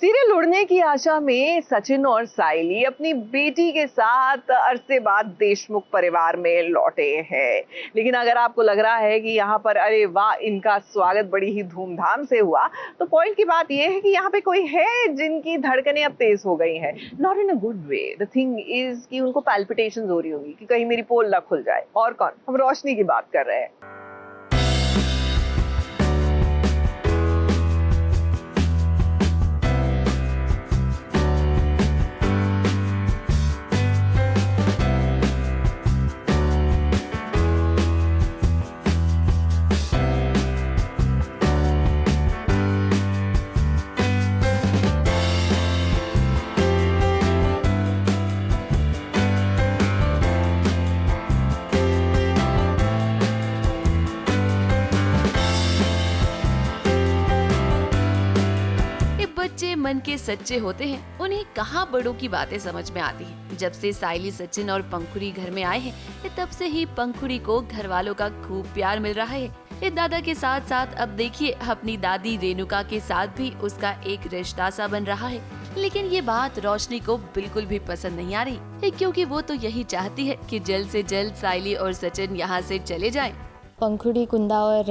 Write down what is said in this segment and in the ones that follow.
Serial उड़ने की आशा में सचिन और साइली अपनी बेटी के साथ अरसे बाद देशमुख परिवार में लौटे हैं। लेकिन अगर आपको लग रहा है कि यहाँ पर अरे वाह इनका स्वागत बड़ी ही धूमधाम से हुआ, तो पॉइंट की बात यह है कि यहाँ पे कोई है जिनकी धड़कनें अब तेज हो गई हैं। Not in a good way. The thing is कि उनको पैल्पिटेशंस हो रही होगी कि कहीं मेरी पोल ना खुल जाए। और कौन? हम रोशनी की बात कर रहे हैं। बच्चे मन के सच्चे होते हैं, उन्हें कहाँ बड़ों की बातें समझ में आती हैं। जब से साइली, सचिन और पंखुड़ी घर में आए हैं, तब से ही पंखुड़ी को घर वालों का खूब प्यार मिल रहा है। ये दादा के साथ साथ अब देखिए अपनी दादी रेणुका के साथ भी उसका एक रिश्ता सा बन रहा है। लेकिन ये बात रोशनी को बिल्कुल भी पसंद नहीं आ रही, क्योंकि वो तो यही चाहती है कि जल्द से जल्द साइली और सचिन यहाँ से चले जाएं। पंखुड़ी कुंदा और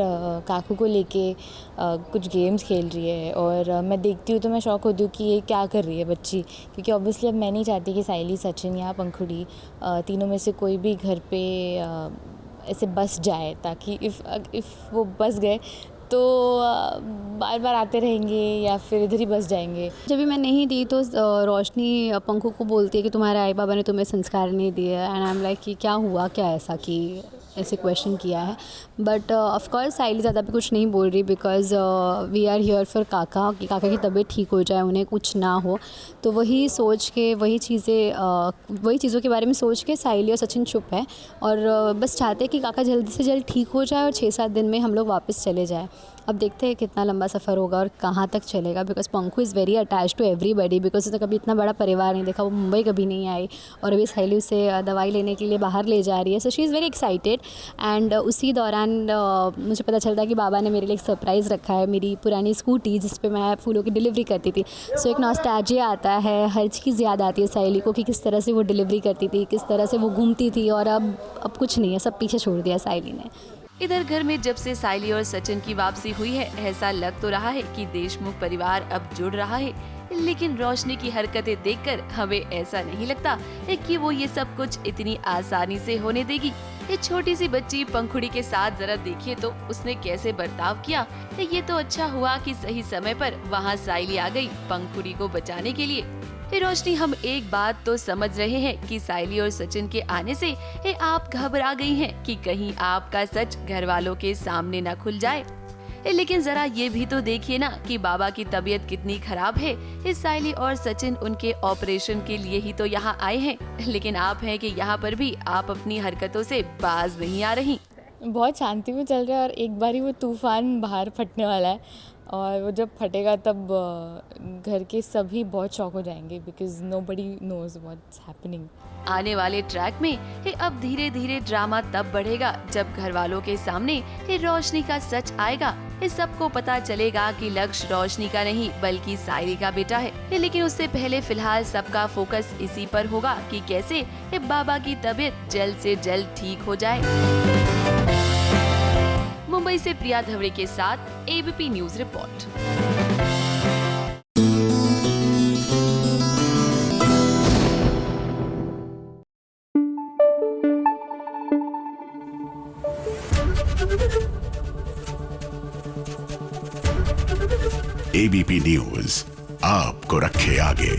काकू को लेके कुछ गेम्स खेल रही है और मैं देखती हूँ तो मैं शॉक होती हूँ कि ये क्या कर रही है बच्ची, क्योंकि ऑब्वियसली अब मैं नहीं चाहती कि साइली, सचिन या पंखुड़ी तीनों में से कोई भी घर पे ऐसे बस जाए, ताकि इफ़ वो बस गए तो बार बार आते रहेंगे या फिर इधर ही बस जाएंगे। जब भी मैं नहीं दी तो रोशनी पंखू को बोलती है कि तुम्हारे आई बाबा ने तुम्हें संस्कार नहीं दिए, एंड आई एम लाइक कि क्या हुआ, क्या ऐसा कि ऐसे क्वेश्चन किया है। बट ऑफकोर्स साइली ज़्यादा भी कुछ नहीं बोल रही, because we are here for काका, कि काका की तबीयत ठीक हो जाए, उन्हें कुछ ना हो। तो वही सोच के वही चीज़ों के बारे में सोच के साइली और सचिन चुप है और बस चाहते हैं कि काका जल्दी से जल्द ठीक हो जाए और 6-7 दिन में हम लोग वापस चले जाएँ। अब देखते हैं कितना लंबा सफ़र होगा और कहाँ तक चलेगा, because Pankhu is very attach to everybody, because उसने कभी इतना बड़ा परिवार नहीं देखा, वो मुंबई कभी नहीं आई और अभी साइली उसे दवाई लेने के लिए बाहर ले जा रही है। So she is very excited. And उसी दौरान मुझे पता चलता है कि बाबा ने मेरे लिए एक सरप्राइज़ रखा है, मेरी पुरानी स्कूटी जिस पे मैं फूलों की डिलीवरी करती थी। सो एक नॉस्टैल्जिया आता है, हर चीज़ याद आती है साइली को कि किस तरह से वो डिलीवरी करती थी, किस तरह से वो घूमती थी, और अब कुछ नहीं है, सब पीछे छोड़ दिया साइली ने। इधर घर में जब से साइली और सचिन की वापसी हुई है, ऐसा लग तो रहा है कि देशमुख परिवार अब जुड़ रहा है। लेकिन रोशनी की हरकतें देखकर हमें ऐसा नहीं लगता कि वो ये सब कुछ इतनी आसानी से होने देगी। ये छोटी सी बच्ची पंखुड़ी के साथ जरा देखिए तो उसने कैसे बर्ताव किया। ये तो अच्छा हुआ कि सही समय पर वहाँ साइली आ गई पंखुड़ी को बचाने के लिए। रोशनी, हम एक बात तो समझ रहे हैं कि साइली और सचिन के आने से आप घबरा गई हैं कि कहीं आपका सच घर वालों के सामने ना खुल जाए। लेकिन जरा ये भी तो देखिए ना कि बाबा की तबीयत कितनी खराब है। साइली और सचिन उनके ऑपरेशन के लिए ही तो यहाँ आए हैं, लेकिन आप हैं कि यहाँ पर भी आप अपनी हरकतों से बाज नहीं आ रही। बहुत शांति में चल रहा है और एक बार ही वो तूफान बाहर फटने वाला है और वो जब फटेगा तब घर के सभी बहुत शॉक हो जाएंगे, because nobody knows what's happening. आने वाले ट्रैक में अब धीरे धीरे ड्रामा तब बढ़ेगा जब घर वालों के सामने रोशनी का सच आएगा। इस सबको पता चलेगा कि लक्ष्य रोशनी का नहीं बल्कि साइली का बेटा है। लेकिन उससे पहले फिलहाल सबका फोकस इसी पर होगा कि कैसे बाबा की तबीयत जल्द से जल्द ठीक हो जाए। मुंबई से प्रिया धवड़े के साथ ABP news report. ABP news आपको रखे आगे।